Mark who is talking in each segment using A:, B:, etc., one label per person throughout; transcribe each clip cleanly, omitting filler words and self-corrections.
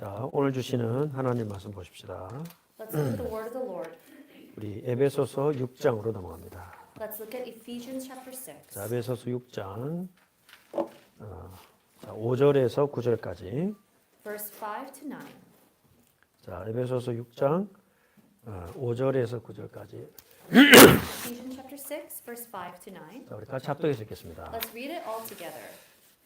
A: 자, 오늘 주시는 하나님 말씀 보십시다.
B: Let's look at the word of the Lord.
A: 우리 에베소서 6장으로 넘어갑니다.
B: Let's look at Ephesians chapter 6.
A: 자, 에베소서 6장 5절에서 9절까지.
B: Verse 5 to 9.
A: 자, 에베소서 6장 5절에서 9절까지.
B: Ephesians chapter 6, verse 5 to 9.
A: 자, 우리 같이 합독해서 읽겠습니다.
B: Let's read it all together.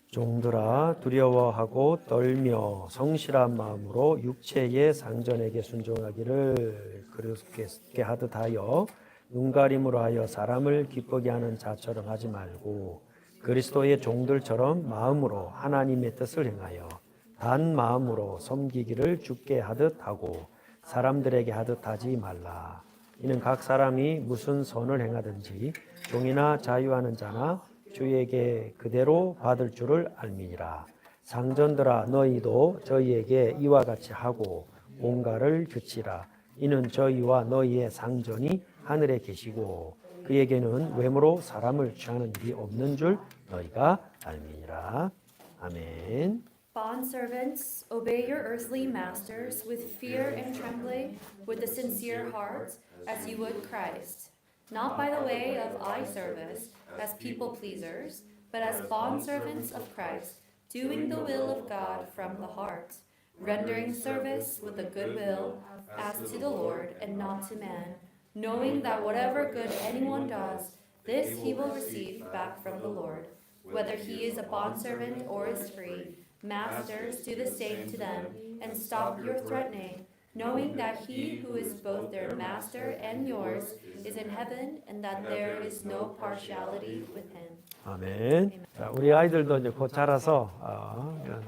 A: 종들아 두려워하고 떨며 성실한 마음으로 육체의 상전에게 순종하기를 그렇게 하듯 하여 눈가림으로 하여 사람을 기쁘게 하는 자처럼 하지 말고 그리스도의 종들처럼 마음으로 하나님의 뜻을 행하여 단 마음으로 섬기기를 주께 하듯 하고 사람들에게 하듯 하지 말라. 이는 각 사람이 무슨 선을 행하든지 종이나 자유하는 자나 주에게 그대로 받을 줄을 알미니라. 상전들아 너희도 저희에게 이와 같이 하고 온가를 그치라. 이는 저희와 너희의 상전이 하늘에 계시고 그에게는 외모로 사람을 취하는 일이 없는 줄 너희가 알미니라. 아멘.
B: Bondservants, obey your earthly masters with fear and trembling, with a sincere heart, as you would Christ. Not by the way of eye service, as people pleasers, but as bondservants of Christ, doing the will of God from the heart, rendering service with a good will, as to the Lord and not to man, knowing that whatever good anyone does, this he will receive back from the Lord. Whether he is a bondservant or is free, masters, do the same to them, and stop your threatening, knowing that he who is both their master and yours is in heaven, and that there is no partiality with him.
A: 아멘. 자, 우리 아이들도 이제 곧 자라서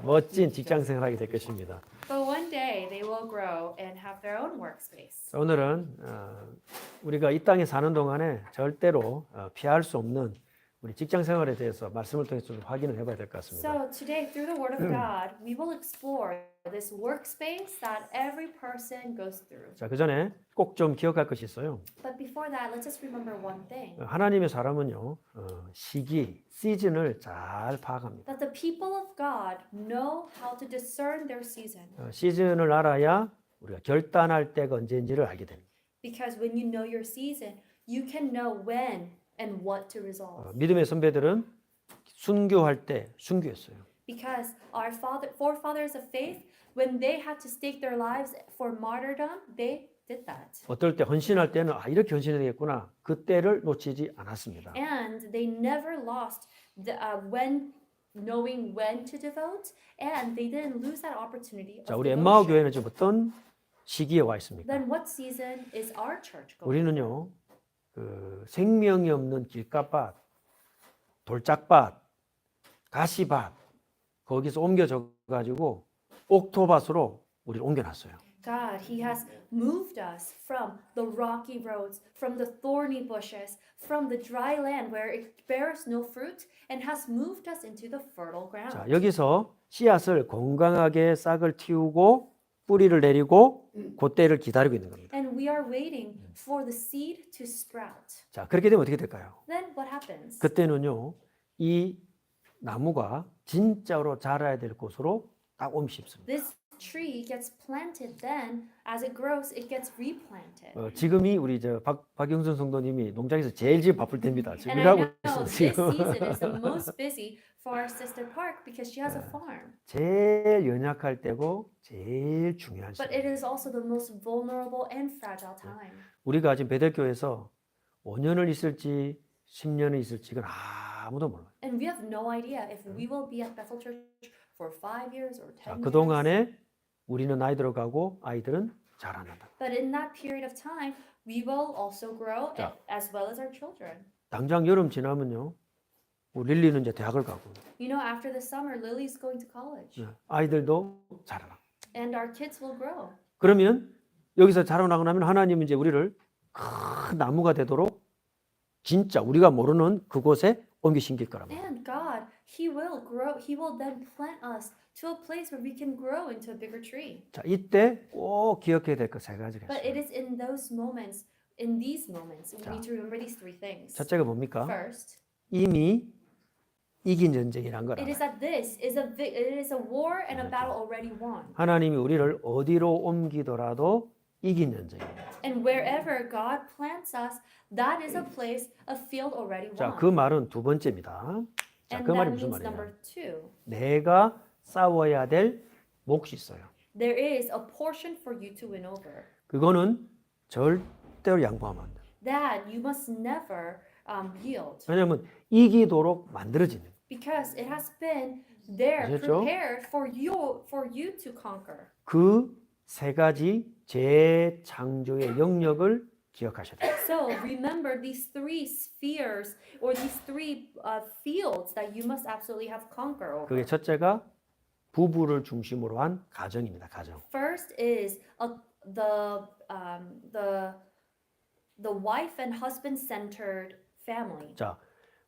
A: 멋진 직장 생활하게 될 것입니다.
B: But one day they will grow and have their own workspace.
A: 자, 오늘은 우리가 이 땅에 사는 동안에 절대로 피할 수 없는 우리 직장 생활에 대해서 말씀을 통해서 좀 확인을 해봐야 될 것 같습니다.
B: So today, through the Word of God, we will explore this workspace that every person goes through.
A: 자, 그 전에 꼭 좀 기억할 것이 있어요.
B: But before that, let's just remember one thing.
A: 하나님의 사람은요, 시기, 시즌을 잘 파악합니다.
B: That the people of God know how to discern their season.
A: 시즌을 알아야 우리가 결단할 때가 언제인지를 알게 됩니다.
B: Because when you know your season, you can know when and what to resolve.
A: 믿음의 선배들은 순교할 때 순교했어요.
B: Because our forefathers of faith, when they had to stake their lives for martyrdom, they did that.
A: 어떨 때 헌신할 때는 이렇게 헌신해야 되겠구나. 그때를 놓치지 않았습니다.
B: And they never lost when knowing when to devote, and they didn't lose that opportunity.
A: 자,
B: Of
A: 우리 엠마오
B: devotion.
A: 교회는 지금 어떤 시기에 와 있습니까?
B: Then what season is our church going?
A: 우리는요, 그 생명이 없는 길가밭, 돌짝밭, 가시밭 거기서 옮겨져 가지고 옥토밭으로 우리를 옮겨놨어요.
B: God, He has moved us from the rocky roads, from the thorny bushes, from the dry land where it bears no fruit, and has moved us into the fertile ground.
A: 자, 여기서 씨앗을 건강하게 싹을 틔우고 뿌리를 내리고 그때를 기다리고 있는 겁니다.
B: And we are waiting for the seed to sprout.
A: 자, 그렇게 되면 어떻게 될까요?
B: Then what happens?
A: 그때는요, 이 나무가 진짜로 자라야 될 곳으로 딱 옮깁습니다.
B: This tree gets planted, then as it grows, it gets replanted.
A: 지금이 우리 박영선 성도님이 농장에서 제일 지금 바쁠 때입니다. 지금
B: And I
A: 일하고
B: know
A: 있습니다.
B: this
A: 지금.
B: season is the most busy for our sister Park because she has a farm.
A: 제일 연약할 때고 제일 중요한
B: But
A: 시기.
B: it is also the most vulnerable and fragile time.
A: 우리가 지금 베델교회에서 5년을 있을지 10년을 있을지 이건 아무도 몰라요.
B: And we have no idea if we will be at Bethel Church for 5 years or 10
A: 자,
B: years.
A: 그 동안에 우리는 나이 들어가고 아이들은 자라난다.
B: But in that period of time, we will also grow
A: 자.
B: as well as our children.
A: 당장 여름 지나면요, 우리 릴리는 이제 대학을 가고,
B: You know, after the summer, Lily's going to college.
A: 아이들도 자라나.
B: And our kids will grow.
A: 그러면 여기서 자라나고 나면 하나님은 이제 우리를 큰 나무가 되도록 진짜 우리가 모르는 그곳에 옮겨 심길 거란 말이에요.
B: And God, He will grow. He will then plant us to a place where we can grow into a bigger tree.
A: 자, 이때 꼭 기억해야 될 것 세 가지가
B: But it
A: 있어요.
B: is in those moments, in these moments, we
A: 자.
B: need to remember these 3 things.
A: 첫째가 뭡니까?
B: First,
A: 이미 이긴 전쟁이란 걸
B: It is
A: 알아요.
B: that this is it is a war and a battle already won.
A: 하나님이 우리를 어디로 옮기더라도 이긴 전쟁입니다.
B: And wherever God plants us, that is a place, a field already
A: 자,
B: won.
A: 그 말은 두 번째입니다. 자,
B: And
A: 그 말이
B: that
A: 무슨
B: means
A: 말이냐?
B: number two.
A: 내가 싸워야 될 몫이 있어요.
B: There is a portion for you to win over.
A: 그거는 절대로 양보하면 안 돼요.
B: That you must never yield.
A: 왜냐하면 이기도록 만들어지는 거예요.
B: Because it has been there
A: 아셨죠?
B: prepared for you to conquer.
A: 그 세 가지 재창조의 영역을 기억하셔야 돼요.
B: So remember these three spheres or these three fields that you must absolutely have conquer over.
A: 그게 첫째가 부부를 중심으로 한 가정입니다. 가정.
B: First is the wife and husband centered family.
A: 자,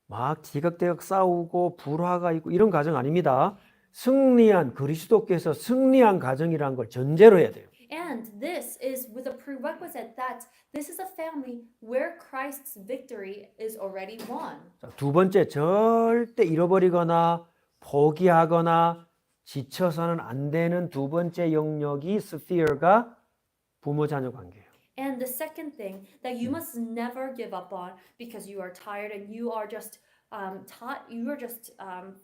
A: 막 티격태격 싸우고 불화가 있고 이런 가정 아닙니다. 승리한 그리스도께서 승리한 가정이라는 걸 전제로 해야 돼요.
B: And this is with a prerequisite that this is a family where Christ's victory is already won.
A: 자, 두 번째, 절대 잃어버리거나 포기하거나 지쳐서는 안 되는 두 번째 영역이 스피어가 부모 자녀 관계예요.
B: And the second thing that you must never give up on because you are tired and you are just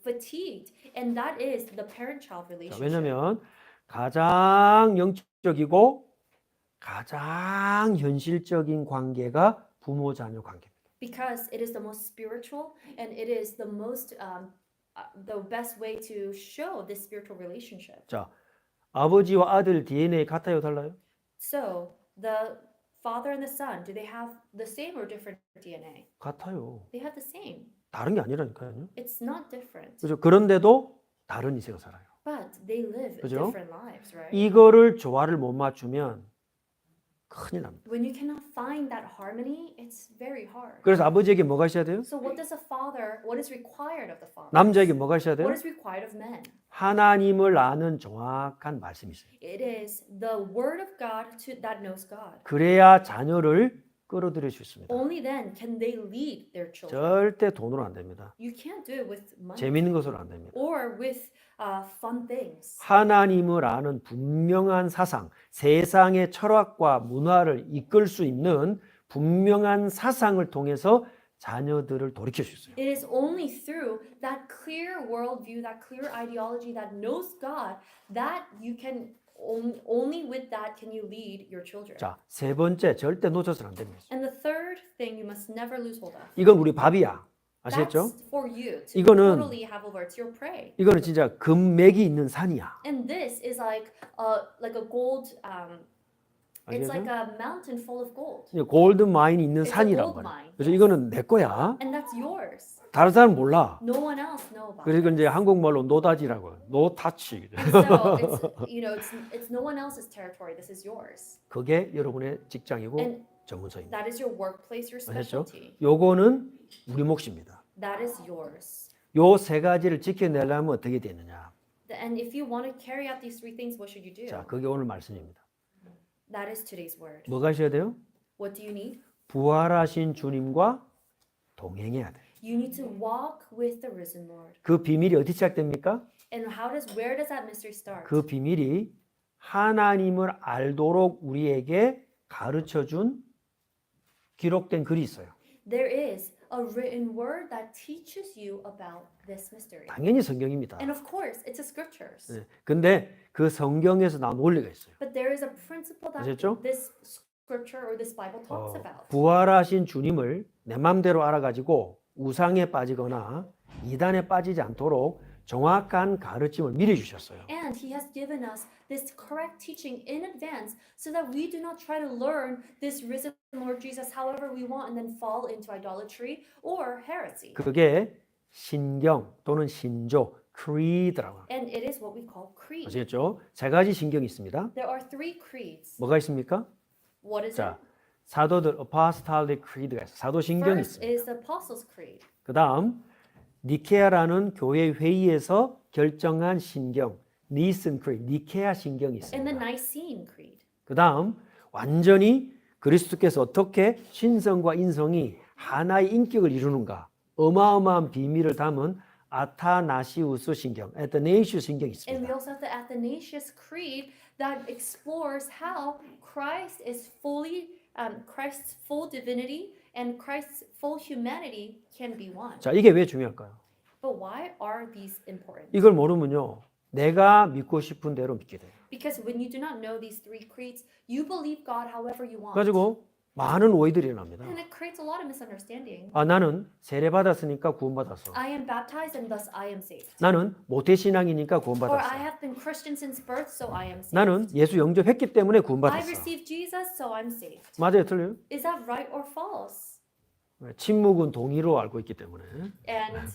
B: fatigued, and that is the parent-child
A: 자,
B: relationship.
A: 왜냐하면 가장 영적이고 가장 현실적인 관계가 부모 자녀 관계입니다.
B: Because it is the most spiritual and it is the most the best way to show this spiritual relationship.
A: 자, 아버지와 아들 DNA 같아요, 달라요?
B: So the father and the son, do they have the same or different DNA?
A: 같아요.
B: They have the same.
A: 다른 게 아니라니까요.
B: It's not different.
A: 그죠? 그런데도 다른 인생을 살아요.
B: But they live
A: 그죠?
B: different lives, right?
A: 이거를 조화를 못 맞추면 큰일 납니다.
B: When you cannot find that harmony, it's very hard.
A: 그래서 아버지에게 뭐가 있어야 돼요?
B: So what is required of the father?
A: 남자에게 뭐가 있어야 돼요?
B: What is required of men?
A: 하나님을 아는 정확한 말씀이 있어요.
B: It is the word of God that knows God.
A: 그래야 자녀를 끌어들일 수 있습니다.
B: Only then can they lead their children.
A: 절대 돈으로 안 됩니다.
B: You can't do it with money
A: 재밌는 것으로 안 됩니다.
B: or with fun things.
A: 하나님을 아는 분명한 사상, 세상의 철학과 문화를 이끌 수 있는 분명한 사상을 통해서 자녀들을 돌이킬 수 있어요.
B: It is only through that clear worldview, that clear ideology that knows God, that you can only with that can you lead your children.
A: 자, 세 번째 절대 놓쳐서는 안 됩니다.
B: And the third thing you must never lose hold of.
A: 이건 우리 밥이야. 아시겠죠?
B: That's for you to
A: 이거는-
B: totally have over. It's your prey.
A: 이거는 진짜 금맥이 있는 산이야.
B: And this is like a gold. It's like
A: 아시겠죠?
B: a mountain full of gold,
A: 골드 마인이 있는
B: It's a
A: 산이란
B: gold
A: 말이야.
B: mine.
A: 그래서 이거는 내 거야.
B: and that's yours.
A: 다른 사람 몰라.
B: No one else know about.
A: 그래서 이제 한국말로 노다지라고. 노타치.
B: So it's no one else's territory. This is yours.
A: 그게 여러분의 직장이고
B: And
A: 전문성입니다.
B: that is your workplace, your
A: 아셨죠?
B: specialty.
A: 요거는 우리 몫입니다.
B: That is yours.
A: 요 세 가지를 지켜내려면 어떻게 되느냐?
B: And if you want to carry out these three things, what should you do?
A: 자, 그게 오늘 말씀입니다.
B: That is today's word.
A: 뭐가 하셔야 돼요?
B: What do you need?
A: 부활하신 주님과 동행해야 돼.
B: You need to walk with the risen Lord.
A: 그 비밀이 어디 시작됩니까?
B: And where does that mystery start?
A: 그 비밀이 하나님을 알도록 우리에게 가르쳐 준 기록된 글이 있어요.
B: There is a written word that teaches you about this mystery.
A: 당연히 성경입니다.
B: And of course, it's the scriptures.
A: 네. 근데 그 성경에서 나온 원리가 있어요.
B: But there is a principle that
A: 아셨죠?
B: this scripture or this Bible talks about.
A: 부활하신 주님을 내 맘대로 알아가지고 우상에 빠지거나 이단에 빠지지 않도록 정확한 가르침을 미리 주셨어요.
B: And he has given us this correct teaching in advance so that we do not try to learn this risen Lord Jesus however we want and then fall into idolatry or heresy.
A: 그게 신경 또는 신조, creed라고 합니다.
B: And it is what we call creed.
A: 아시겠죠? 세 가지 신경이 있습니다.
B: There are three creeds.
A: 뭐가 있습니까?
B: What is
A: 자,
B: it?
A: 사도들 apostolic creed가 있어요. 사도 신경이
B: First
A: 있습니다.
B: is the Apostles' Creed.
A: 그다음 니케아라는 교회 회의에서 결정한 신경, 니슨 크리드, 니케아 신경이
B: And the
A: 있습니다.
B: Nicene Creed.
A: 그다음 완전히 그리스도께서 어떻게 신성과 인성이 하나의 인격을 이루는가 어마어마한 비밀을 담은 아타나시우스 신경, 아타네이슈 신경이
B: And we
A: 있습니다.
B: also have the Athanasius Creed that explores how Christ is Christ's full divinity and Christ's full humanity can be one.
A: 자, 이게 왜 중요할까요?
B: But why are these important?
A: 이걸 모르면요, 내가 믿고 싶은 대로 믿게 돼요.
B: Because when you do not know these three creeds, you believe God however you want.
A: 가지고 많은 오해들이 일어납니다.
B: And it creates a lot of misunderstanding.
A: 아, 나는 세례 받았으니까 구원받았어.
B: I am baptized and thus I am saved.
A: 나는 모태신앙이니까
B: Or I
A: 구원받았어.
B: have been Christian since birth, so I am saved.
A: 나는 예수 영접했기 때문에
B: I
A: 구원받았어.
B: received Jesus, so I'm saved.
A: 맞아요, 틀려요?
B: Is that right or false?
A: 침묵은 동의로 알고 있기 때문에
B: And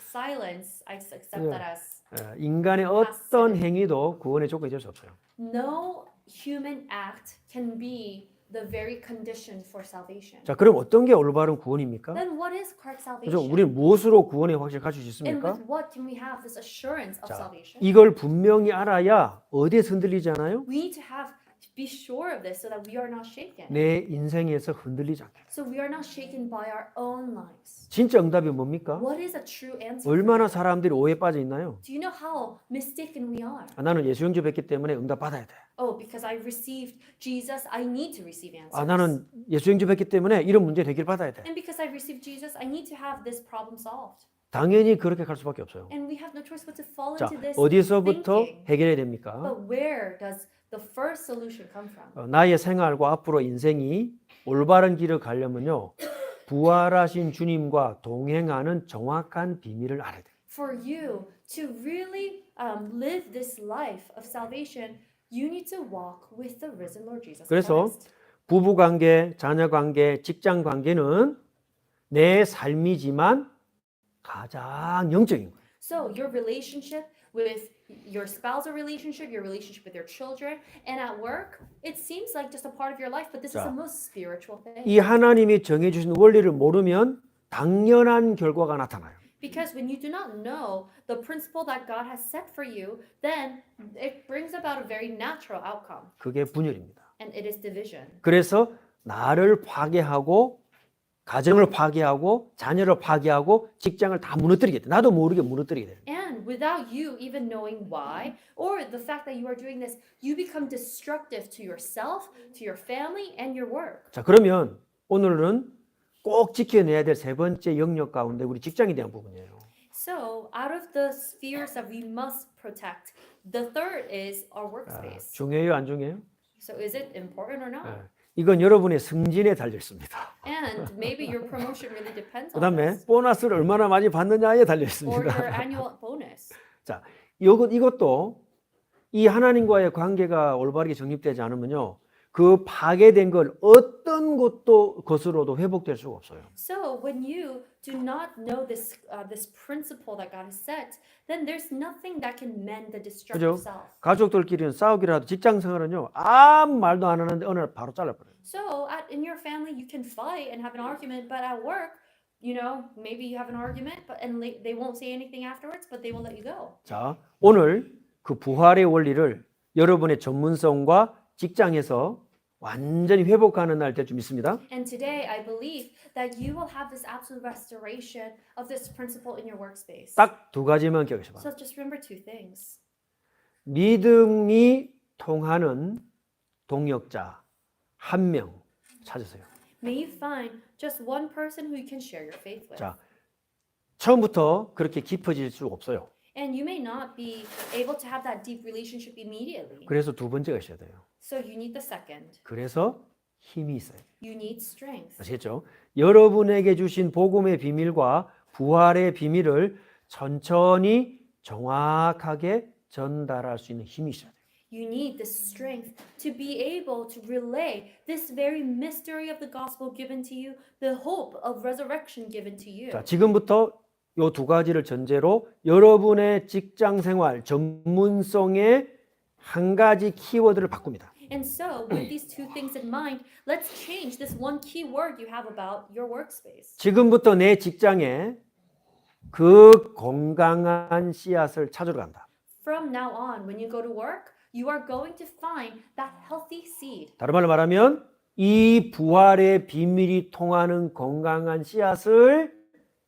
B: silence, I accept
A: Yeah.
B: that as
A: 인간의 어떤 행위도 구원의 조건이 될 수 없어요.
B: no human act can be the very condition for salvation.
A: 자, 그럼 어떤 게 올바른 구원입니까?
B: Then what is correct
A: 그죠?
B: salvation?
A: 우리는 무엇으로 구원의 확신을 가질 수
B: And
A: 있습니까?
B: with what can we have this assurance of
A: 자,
B: salvation?
A: 이걸 분명히 알아야 어디에서 흔들리지 않아요?
B: We need to be sure of this so that we are not shaken.
A: 내 인생에서 흔들리지 않게.
B: So we are not shaken by our own lives.
A: 진짜 응답이 뭡니까?
B: What is a true answer?
A: 얼마나 사람들이 오해에 빠져 있나요?
B: Do you know how mistaken we are?
A: 아, 나는 예수 영접했기 때문에 응답 받아야 돼.
B: Oh, because I received Jesus, I need to receive answers.
A: 아, 나는 예수 영접했기 때문에 이런 문제 해결 받아야 돼.
B: And because I received Jesus, I need to have this problem solved.
A: 당연히 그렇게 갈 수밖에 없어요.
B: And we have no choice but to fall
A: 자,
B: into this
A: 어디서부터
B: thinking.
A: 해결해야 됩니까?
B: But where does the first solution come from?
A: 나의 생활과 앞으로 인생이 올바른 길을 가려면요, 부활하신 주님과 동행하는 정확한 비밀을 알아야 돼요.
B: For you to really live this life of salvation, you need to walk with the risen Lord Jesus
A: 그래서
B: Christ.
A: 부부 관계, 자녀 관계, 직장 관계는 내 삶이지만 가장 영적인 거예요.
B: So your relationship with your spousal relationship, your relationship with your children, and at work, it seems like just a part of your life, but this is
A: 자,
B: the most spiritual thing.
A: 이 하나님이 정해주신 원리를 모르면 당연한 결과가 나타나요.
B: Because when you do not know the principle that God has set for you, then it brings about a very natural outcome,
A: 그게 분열입니다.
B: and it is division.
A: 그래서 나를 파괴하고 가정을 파괴하고 자녀를 파괴하고 직장을 다 무너뜨리게 돼. 나도 모르게 무너뜨리게 돼.
B: And without you even knowing why, or the fact that you are doing this, you become destructive to yourself, to your family, and your work.
A: 자, 그러면 오늘은 꼭 지켜내야 될 세 번째 영역 가운데 우리 직장에 대한 부분이에요.
B: So, out of the spheres that we must protect, the third is our workspace.
A: 중요해요, 안 중요해요?
B: So, is it important or not?
A: 이건 여러분의 승진에 달려 있습니다.
B: And maybe your promotion really depends on
A: 그다음에
B: this,
A: 보너스를 얼마나 많이 받느냐에 달려
B: or your
A: 있습니다.
B: annual bonus.
A: 자, 이것도 이 하나님과의 관계가 올바르게 정립되지 않으면요, 그 파괴된 걸 어떤 것으로도 회복될 수가 없어요.
B: So, when you do not know this principle that God has set, then there's nothing that can mend the destructive
A: 그죠?
B: self.
A: 가족들끼리는 싸우기라도 직장 생활은요, 아무 말도 안 하는데 어느 날 바로 잘라버려요.
B: So, in your family, you can fight and have an argument, but at work, maybe you have an argument, and they won't say anything afterwards, but they will let you go.
A: 자, 오늘 그 부활의 원리를 여러분의 전문성과 직장에서 완전히 회복하는 날 될 줄 믿습니다.
B: And today, I believe that you will have this absolute restoration of this principle in your workspace.
A: 딱 두 가지만 기억하셔 봐.
B: So just remember two things.
A: 믿음이 통하는 동역자 한 명 찾으세요.
B: May you find just one person who you can share your faith with.
A: 자, 처음부터 그렇게 깊어질 수 없어요.
B: And you may not be able to have that deep relationship immediately.
A: 그래서 두 번째가 있어야 돼요.
B: So you need the second.
A: 그래서 힘이 있어요.
B: You need strength.
A: 아시겠죠? 여러분에게 주신 복음의 비밀과 부활의 비밀을 천천히 정확하게 전달할 수 있는 힘이 있어야 돼요.
B: You need the strength to be able to relay this very mystery of the gospel given to you, the hope of resurrection given to you.
A: 자, 지금부터 이 두 가지를 전제로 여러분의 직장 생활 전문성의 한 가지 키워드를 바꿉니다.
B: And so, with these two things in mind, let's change this one key word you have about your workspace.
A: 지금부터 내 직장에 그 건강한 씨앗을 찾으러 간다.
B: From now on, when you go to work, you are going to find that healthy seed.
A: 다른 말로 말하면 이 부활의 비밀이 통하는 건강한 씨앗을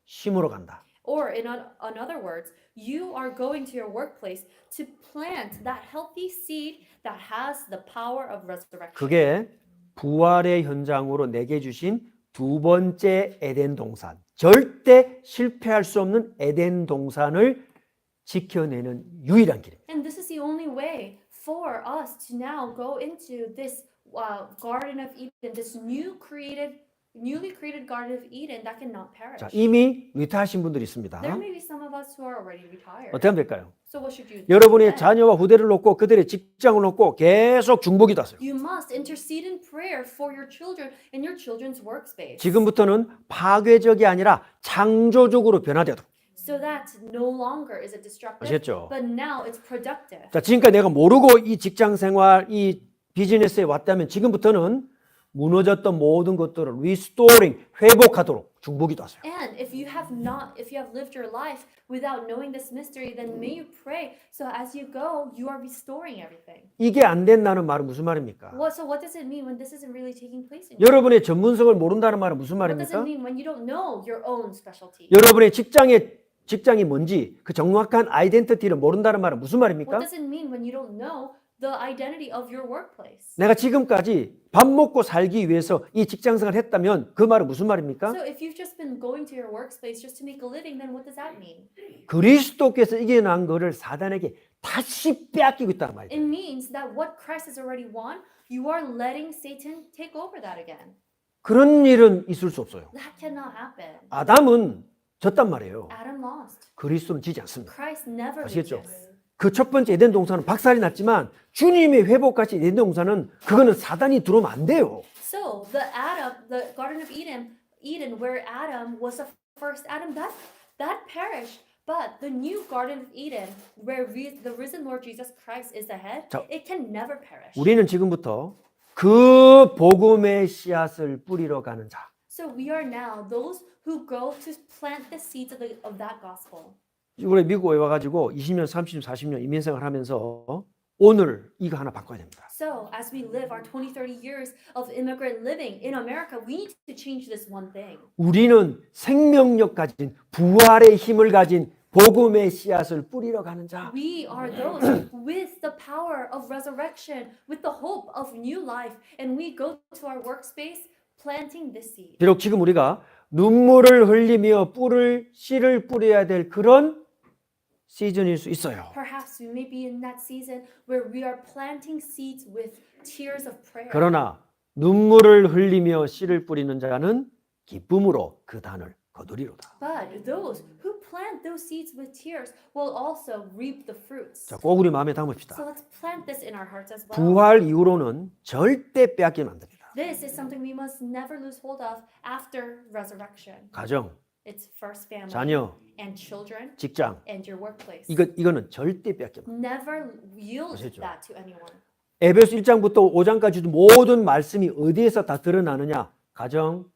A: 심으러 간다.
B: Or in other words, you are going to your workplace to plant that healthy seed that has the power of resurrection.
A: 그게 부활의 현장으로 내게 주신 두 번째 에덴 동산. 절대 실패할 수 없는 에덴 동산을 지켜내는 유일한 길입니다.
B: And this is the only way for us to now go into this Garden of Eden, this newly created Garden of Eden that cannot perish.
A: 자, 이미 리타하신 분들이 있습니다.
B: There may be some of us who are already retired.
A: 어떻게 하면 될까요?
B: So what should you do?
A: 여러분의
B: then?
A: 자녀와 후대를 놓고 그들의 직장을 놓고 계속 중보기도 하세요.
B: You must intercede in prayer for your children and your children's workspace.
A: 지금부터는 파괴적이 아니라 창조적으로 변화되도록.
B: So that no longer is it destructive,
A: 아셨죠?
B: but now it's productive.
A: 자, 지금까지 내가 모르고 이 직장 생활, 이 비즈니스에 왔다면 지금부터는 무너졌던 모든 것들을 리스토링, 회복하도록 중보기도 하세요.
B: And if you have lived your life without knowing this mystery, then may you pray. So as you go, you are restoring everything.
A: 이게 안 된다는 말은 무슨 말입니까?
B: So what does it mean when this isn't really taking place in you?
A: 여러분의 전문성을 모른다는 말은 무슨
B: What does it
A: 말입니까?
B: mean when you don't know your own specialty?
A: 여러분의 직장이 뭔지 그 정확한 아이덴티티를 모른다는 말은 무슨 말입니까?
B: What does it mean when you don't know the identity of your workplace?
A: 내가 지금까지 밥 먹고 살기 위해서 이 직장 생활을 했다면 그 말은 무슨 말입니까?
B: So if you've just been going to your workspace just to make a living, then what does that mean?
A: 그리스도께서 이겨난 거를 사단에게 다시 빼앗기고 있다는 말이에요.
B: It means that what Christ has already won, you are letting Satan take over that again.
A: 그런 일은 있을 수 없어요.
B: That cannot happen.
A: 아담은 졌단 말이에요.
B: Adam lost.
A: 그리스도는 지지 않습니다.
B: Christ never
A: 아시겠죠?
B: loses.
A: 그 첫 번째 에덴 동산은 박살이 났지만 주님의 회복같이 에덴 동산은 그거는 사단이 들어오면 안 돼요.
B: So the Garden of Eden, where Adam was the first Adam, that perished. But the new Garden of Eden, where the risen Lord Jesus Christ is the head,
A: 자,
B: it can never perish.
A: 우리는 지금부터 그 복음의 씨앗을 뿌리러 가는 자.
B: So we are now those who go to plant the seeds of that gospel.
A: 우리 미국에 와가지고 20년, 30년, 40년 이민생활 하면서 오늘 이거 하나 바꿔야 됩니다.
B: So as we live our 20, 30 years of immigrant living in America, we need to change this one thing.
A: 우리는 생명력 가진 부활의 힘을 가진 복음의 씨앗을 뿌리러 가는 자.
B: We are those with the power of resurrection, with the hope of new life, and we go to our workspace planting this seed.
A: 비록 지금 우리가 눈물을 흘리며 씨를 뿌려야 될 그런 시즌일 수 있어요.
B: Perhaps we may be in that season where we are planting seeds with tears of prayer.
A: 그러나 눈물을 흘리며 씨를 뿌리는 자는 기쁨으로 그 단을 거두리로다.
B: But those who plant those seeds with tears will also reap the fruits.
A: 자, 꼭 우리 마음에 담읍시다.
B: So let's plant this in our hearts as well.
A: 부활 이후로는 절대 빼앗기면 안 됩니다.
B: This is something we must never lose hold of after resurrection.
A: 가정,
B: It's first family
A: 자녀,
B: and children
A: 직장.
B: and your workplace.
A: 이거는 절대 빼앗기면 안 돼요.
B: Never yield
A: 아시죠?
B: that to anyone.
A: 에베소 1장부터 5장까지도 모든 말씀이 어디에서 다 드러나느냐? 가정,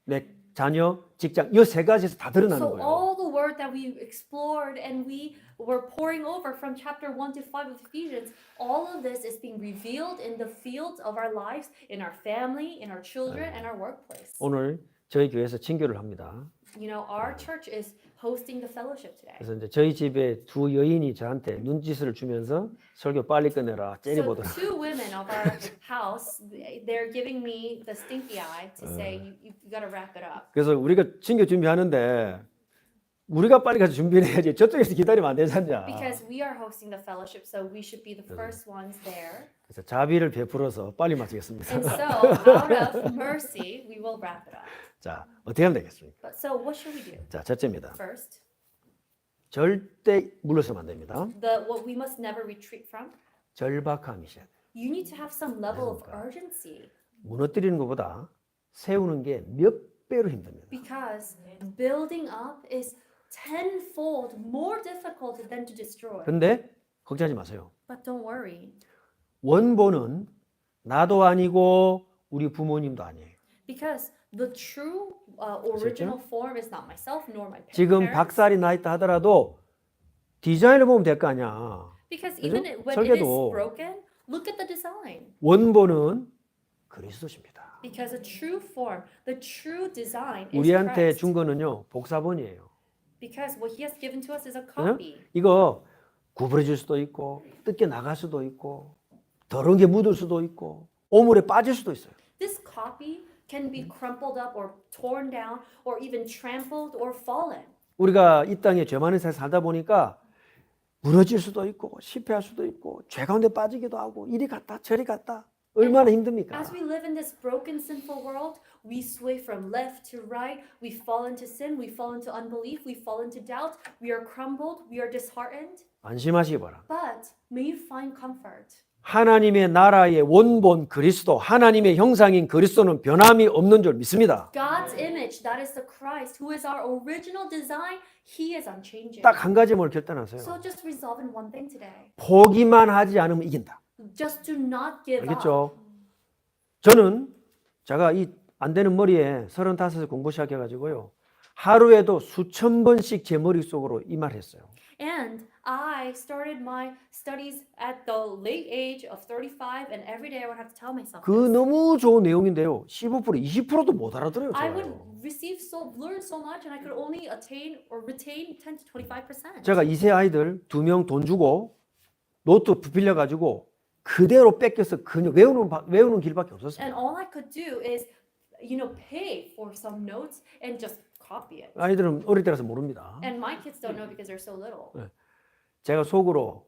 A: 내 자녀, 직장 이 세 가지에서 다 드러나는
B: So
A: 거예요.
B: all the word that we explored and we were pouring over from chapter 1 to 5 of Ephesians, all of this is being revealed in the fields of our lives, in our family, in our children, and our workplace.
A: 오늘 저희 교회에서 친교를 합니다.
B: You know, our church is hosting the fellowship today.
A: 그래서 이제 저희 집에 두 여인이 저한테 눈짓을 주면서 설교 빨리 끝내라
B: So
A: 째려보더라고요.
B: two women of our house, they're giving me the stinky eye to say, you got to wrap it up.
A: 그래서 우리가 친교 준비하는데 우리가 빨리 가서 준비를 해야지 저쪽에서 기다리면 안 되잖냐.
B: Because we are hosting the fellowship, so we should be the first ones there.
A: 그래서 자비를 베풀어서 빨리 마치겠습니다.
B: And so, out of mercy, we will wrap it up.
A: 자, 어떻게 하면 되겠습니까?
B: But so, what should we do?
A: 자, 첫째입니다.
B: First,
A: 절대 물러서면 안 됩니다.
B: what we must never retreat from,
A: 절박함이 있어야 돼요.
B: you need to have some level of urgency.
A: 무너뜨리는 것보다 세우는 게 몇 배로 힘듭니다.
B: Because building up is tenfold more difficult than to destroy.
A: 근데 걱정하지 마세요.
B: But don't worry,
A: 원본은 나도 아니고 우리 부모님도 아니에요.
B: because the true original form is not myself nor my
A: 지금
B: parents.
A: 박살이 나 있다 하더라도 디자인을 보면 될 거 아니야.
B: Because
A: 그죠?
B: even when it is
A: 설계도.
B: broken, look at the design.
A: 원본은 그리스도십니다.
B: Because the true form, the true design is
A: 우리한테
B: Christ.
A: 준 거는요 복사본이에요.
B: Because what he has given to us is a
A: 응?
B: copy.
A: 이거 구부러질 수도 있고 뜯겨 나갈 수도 있고 더러운 게 묻을 수도 있고 오물에 빠질 수도 있어요.
B: This copy can be crumpled up or torn down or even trampled or fallen.
A: 우리가 이 땅에 죄 많은 세상 살다 보니까 무너질 수도 있고 실패할 수도 있고 죄 가운데 빠지기도 하고 이리 갔다 저리 갔다 얼마나 힘듭니까?
B: As we live in this broken, sinful world, we sway from left to right. We fall into sin. We fall into unbelief. We fall into doubt. We are crumbled. We are disheartened.
A: 안심하시기 바랍니다.
B: But may you find comfort.
A: 하나님의 나라의 원본 그리스도, 하나님의 형상인 그리스도는 변함이 없는 줄 믿습니다.
B: God's image, that is the Christ, who is our original design, he is unchanging.
A: 딱 한 가지만 결단하세요.
B: So just resolve in one thing today.
A: 포기만 하지 않으면 이긴다.
B: Just do not give up.
A: 알겠죠? 저는 제가 이 안 되는 머리에 35에 공부 시작해가지고요. 하루에도 수천 번씩 제 머릿속으로 이 말 했어요.
B: And I started my studies at the late age of 35, and every day I would have to tell myself
A: 그
B: this.
A: 너무 좋은 내용인데요. 15%, 20%도 못 알아들어요.
B: I would
A: 제가.
B: learn so much, and I could only attain or retain 10 to 25%.
A: 제가 2세 아이들 2명 돈 주고 노트 빌려가지고 그대로 뺏겨서 그냥 외우는 길밖에 없었어요.
B: And all I could do is, pay for some notes and just copy it.
A: 아이들은 어릴 때라서 모릅니다.
B: And my kids don't know because they're so little.
A: 제가 속으로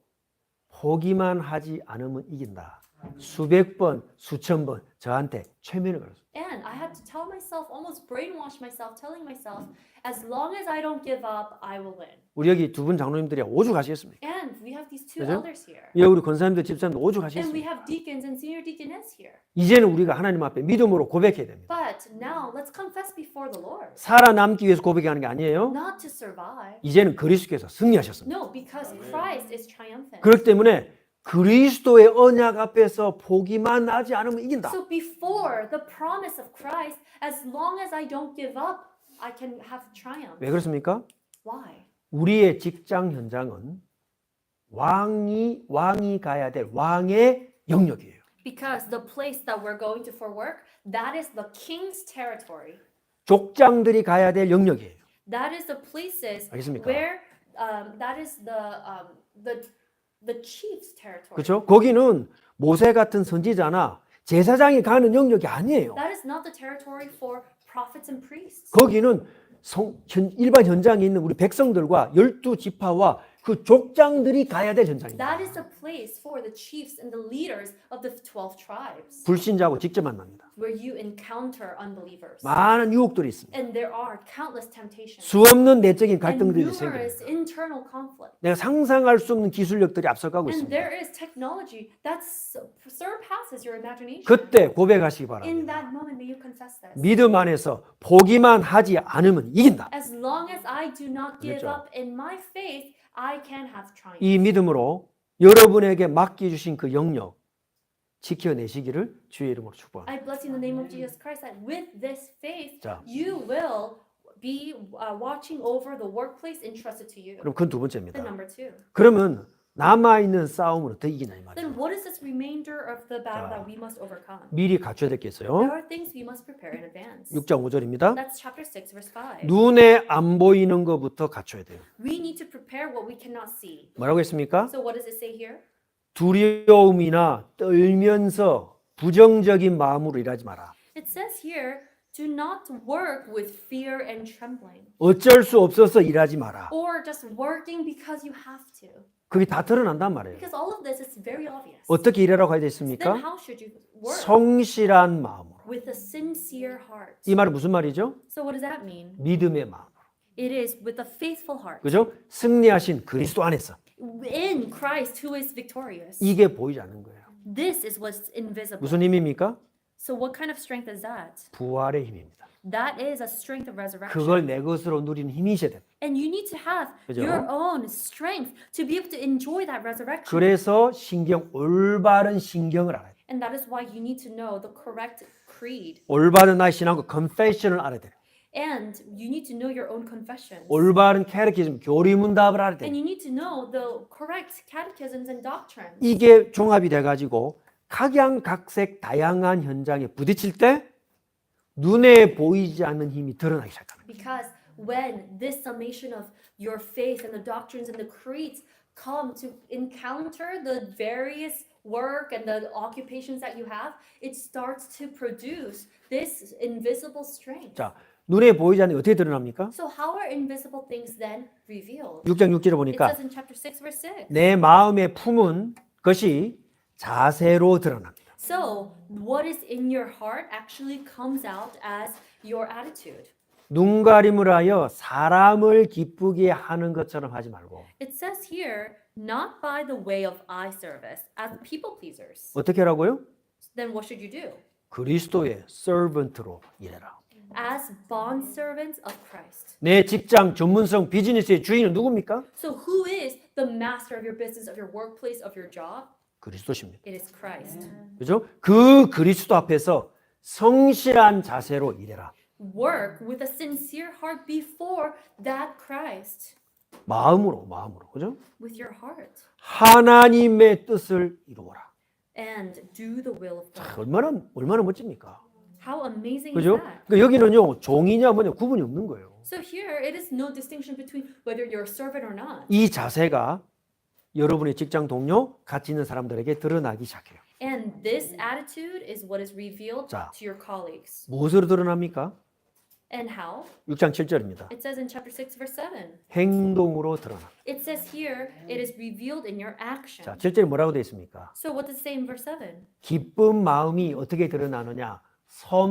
A: 포기만 하지 않으면 이긴다. 수백 번, 수천 번 저한테 최면을 걸었어요.
B: And I had to tell myself, almost brainwash myself, telling myself, as long as I don't give up, I will win.
A: 우리 여기 두 분 장로님들이 오죽하시겠습니까?
B: And we have these two
A: 그죠?
B: elders here.
A: 예, 우리 권사님들, 집사님들
B: And we
A: 오죽하시겠습니까?
B: have deacons and senior deaconess here.
A: 이제는 우리가 하나님 앞에 믿음으로 고백해야 됩니다.
B: But now let's confess before the Lord.
A: 살아남기 위해서 고백하는 게 아니에요.
B: Not to survive.
A: 이제는 그리스도께서 승리하셨습니다.
B: No, because Christ is triumphant.
A: 그렇기 때문에 그리스도의 언약 앞에서 포기만 하지 않으면 이긴다.
B: So before the promise of Christ, as long as I don't give up, I can have triumph.
A: 왜 그렇습니까?
B: Why?
A: 우리의 직장 현장은 왕이 가야 될 왕의 영역이에요.
B: Because the place that we're going to for work, that is the king's territory.
A: 족장들이 가야 될 영역이에요.
B: That is the places
A: 알겠습니까?
B: where that is the chief's territory.
A: 그렇죠? 거기는 모세 같은 선지자나 제사장이 가는 영역이 아니에요.
B: That is not the territory for prophets and priests.
A: 거기는 일반 현장에 있는 우리 백성들과 12지파와 그 족장들이 가야 될 현장입니다.
B: That is the place for the chiefs and the leaders of the 12 tribes,
A: 불신자하고 직접 만납니다.
B: where you encounter unbelievers.
A: 많은 유혹들이 있습니다.
B: And there are countless temptations
A: 수없는 내적인
B: and
A: 갈등들이
B: numerous
A: 생깁니다.
B: internal conflict.
A: 내가 상상할 수 없는 기술력들이 앞서가고
B: And
A: 있습니다.
B: there is technology that surpasses your imagination.
A: 그때 고백하시기
B: In
A: 바랍니다.
B: that moment, may you confess this.
A: 믿음 안에서 포기만 하지 않으면 이긴다.
B: As long as I do not give
A: 그렇죠.
B: up in my faith, I can have triumph.
A: 이 믿음으로 여러분에게 맡겨주신 그 영역 지켜내시기를 주의 이름으로 축복합니다.
B: I bless you in the name of Jesus Christ that with this faith,
A: 자.
B: you will be watching over the workplace entrusted to you.
A: 그럼 그건 두
B: The
A: 번째입니다.
B: number two.
A: 그러면 남아있는 싸움을 어떻게 이기냐 이 말이에요.
B: Then what is this remainder of the battle that we must overcome?
A: 미리 갖춰야 될 게
B: There
A: 있어요.
B: are things we must prepare in advance.
A: 6장 5절입니다.
B: That's chapter 6, verse 5.
A: 눈에 안 보이는 것부터 갖춰야 돼요.
B: We need to prepare what we cannot see.
A: 뭐라고 했습니까?
B: So what does it say here?
A: 두려움이나 떨면서 부정적인 마음으로 일하지 마라.
B: It says here, do not work with fear and trembling,
A: 어쩔 수 없어서 일하지 마라.
B: or just working because you have to.
A: 그게 다 드러난단 말이에요.
B: Because all of this is very obvious.
A: 어떻게 일하라고 하야
B: Then
A: 됐습니까?
B: how should you work?
A: 성실한 마음으로.
B: With a sincere heart.
A: 이 말은 무슨 말이죠?
B: So what does that mean?
A: 믿음의 마음.
B: It is with a faithful heart.
A: 그죠? 승리하신 그리스도 안에서.
B: In Christ who is victorious.
A: 이게 보이지 않는 거예요.
B: This is what's invisible.
A: 무슨 힘입니까?
B: So what kind of strength is that?
A: 부활의 힘입니다.
B: That is a strength of resurrection.
A: 그걸 내 것으로 누리는 힘이셔야 됩니다.
B: And you need to have
A: 그죠?
B: your own strength to be able to enjoy that resurrection.
A: 그래서 올바른 신경을 알아야 돼요.
B: And that is why you need to know the correct creed.
A: 올바른 나의 신앙과 confession을 알아야 돼요.
B: And you need to know your own confessions.
A: 올바른 캐테키즘, 교리문답을 알아야 돼요.
B: And you need to know the correct catechisms and doctrines.
A: 이게 종합이 돼가지고 각양각색 다양한 현장에 부딪힐 때 눈에 보이지 않는 힘이 드러나기 시작하는 거예요.
B: Because when this summation of your faith and the doctrines and the creeds come to encounter the various work and the occupations that you have, it starts to produce this invisible strength.
A: 자, 눈에 보이지 않는 게 어떻게 드러납니까?
B: So how are invisible things then revealed?
A: 6장 6절에
B: It
A: 보니까
B: says in chapter 6 verse 6.
A: 내 마음에 품은 것이 자세로 드러납니다.
B: So what is in your heart actually comes out as your attitude.
A: 눈가림을 하여 사람을 기쁘게 하는 것처럼 하지 말고
B: It says here, not by the way of eye service, as people pleasers.
A: 어떻게 하라고요?
B: Then what should you do?
A: 그리스도의 서번트로 일해라.
B: As bond servants of Christ.
A: 내 직장 전문성 비즈니스의 주인은 누굽니까?
B: So who is the master of your business, of your workplace, of your job?
A: 그리스도십니다.
B: It is Christ.
A: 그죠? 그 그리스도 앞에서 성실한 자세로 일해라.
B: Work with a sincere heart before that Christ.
A: 마음으로. 그죠?
B: With your heart.
A: 하나님의 뜻을 이루어라.
B: And do the will of God.
A: 얼마나 멋집니까?
B: How amazing
A: 그죠?
B: is that?
A: 그러니까 여기는요, 종이냐 뭐냐 구분이 없는 거예요.
B: So here, it is no distinction between whether you're a servant or not.
A: 이 자세가 여러분의 직장 동료, 같이 있는 사람들에게 드러나기 시작해요.
B: And this attitude is what is revealed
A: 자.
B: to your colleagues.
A: 무엇으로 드러납니까?
B: And how?
A: 6장 7절입니다.
B: It says in chapter 6, verse 7.
A: 행동으로 드러납니다.
B: It says here, it is revealed in your action.
A: 자, 7절에 뭐라고 되어 있습니까?
B: So what does it say in verse 7?
A: 기쁜 마음이 어떻게 드러나느냐?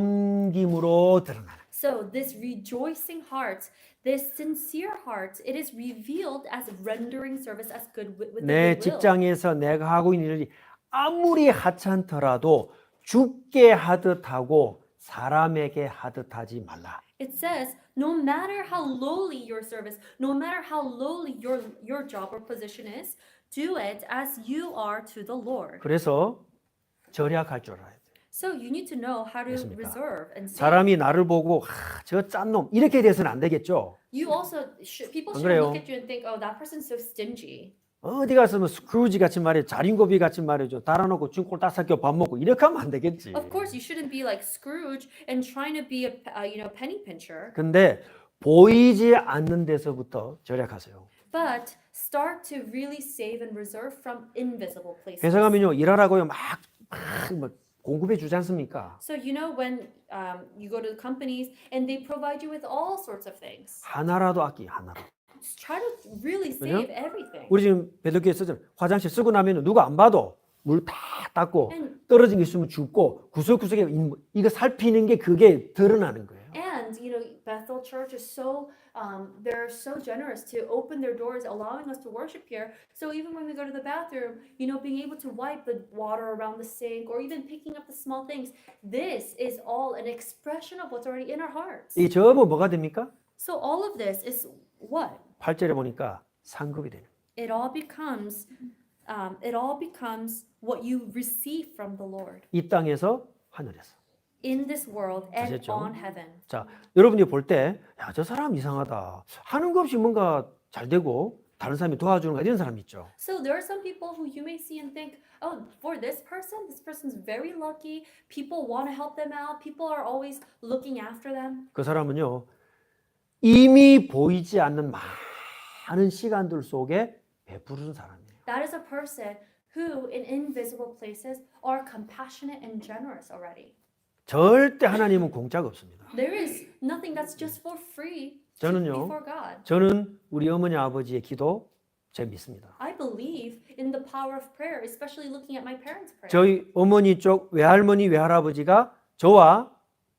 A: 섬김으로 드러나는.
B: So this rejoicing heart, this sincere heart, it is revealed as rendering service as good with the
A: 내
B: goodwill.
A: 직장에서 내가 하고 있는 일이 아무리 하찮더라도 죽게 하듯 하고 사람에게 하듯 하지 말라.
B: It says, no matter how lowly your service, no matter how lowly your job or position is, do it as you are to the Lord.
A: 그래서 절약할 줄 알아야 돼.
B: So you need to know how to
A: 그렇습니까?
B: reserve and save.
A: 사람이 나를 보고 저 짠 놈 이렇게 돼서는 안 되겠죠.
B: You also people
A: 안
B: should
A: 그래요?
B: look at you and think, oh, that person's so stingy.
A: 어디 가서 뭐 스크루지 같이 말이야, 자린고비 같이 말이죠. 달아놓고 중골 따삭 밥 먹고 이렇게 하면 안 되겠지.
B: Of course, you shouldn't be like Scrooge and trying to be a penny pincher.
A: 근데 보이지 않는 데서부터 절약하세요.
B: But start to really save and reserve from invisible places.
A: 회사 가면요 일하라고요 막 공급해 주지 않습니까?
B: So you know when you go to companies and they provide you with all sorts of things.
A: 하나라도 하나라도.
B: Just try to really
A: 그죠?
B: save everything.
A: 우리 지금 배도기에 쓰잖아요. 화장실 쓰고 나면 누가 안 봐도 물 다 닦고
B: And-
A: 떨어진 게 있으면 줍고 구석구석에 이거 살피는 게 그게 드러나는 거예요.
B: And you know Bethel Church is so they're so generous to open their doors, allowing us to worship here. So even when we go to the bathroom, you know, being able to wipe the water around the sink or even picking up the small things, this is all an expression of what's already in our hearts.
A: 이 저음은 뭐가 됩니까?
B: So all of this is what?
A: 8절에 보니까 상급이 되는.
B: It all becomes what you receive from the Lord
A: 이 땅에서 하늘에서.
B: in this world and
A: 아셨죠?
B: on heaven.
A: 자, 여러분이 볼 때, 야, 저 사람 이상하다. 하는 거 없이 뭔가 잘 되고 다른 사람이 도와주는 거 이런 사람 있죠.
B: So there are some people who you may see and think, oh, for this person's very lucky. People want to help them out. People are always looking after them.
A: 그 사람은요, 이미 보이지 않는 많은 시간들 속에 베푸는 사람이에요.
B: That is a person who, in invisible places, are compassionate and generous already.
A: 절대 하나님은 공짜가 없습니다.
B: There is nothing that's just for free
A: 저는요,
B: before God.
A: 저는 우리 어머니 아버지의 기도 제가 믿습니다.
B: I believe in the power of prayer, especially looking at my parents' prayer.
A: 저희 어머니 쪽 외할머니 외할아버지가 저와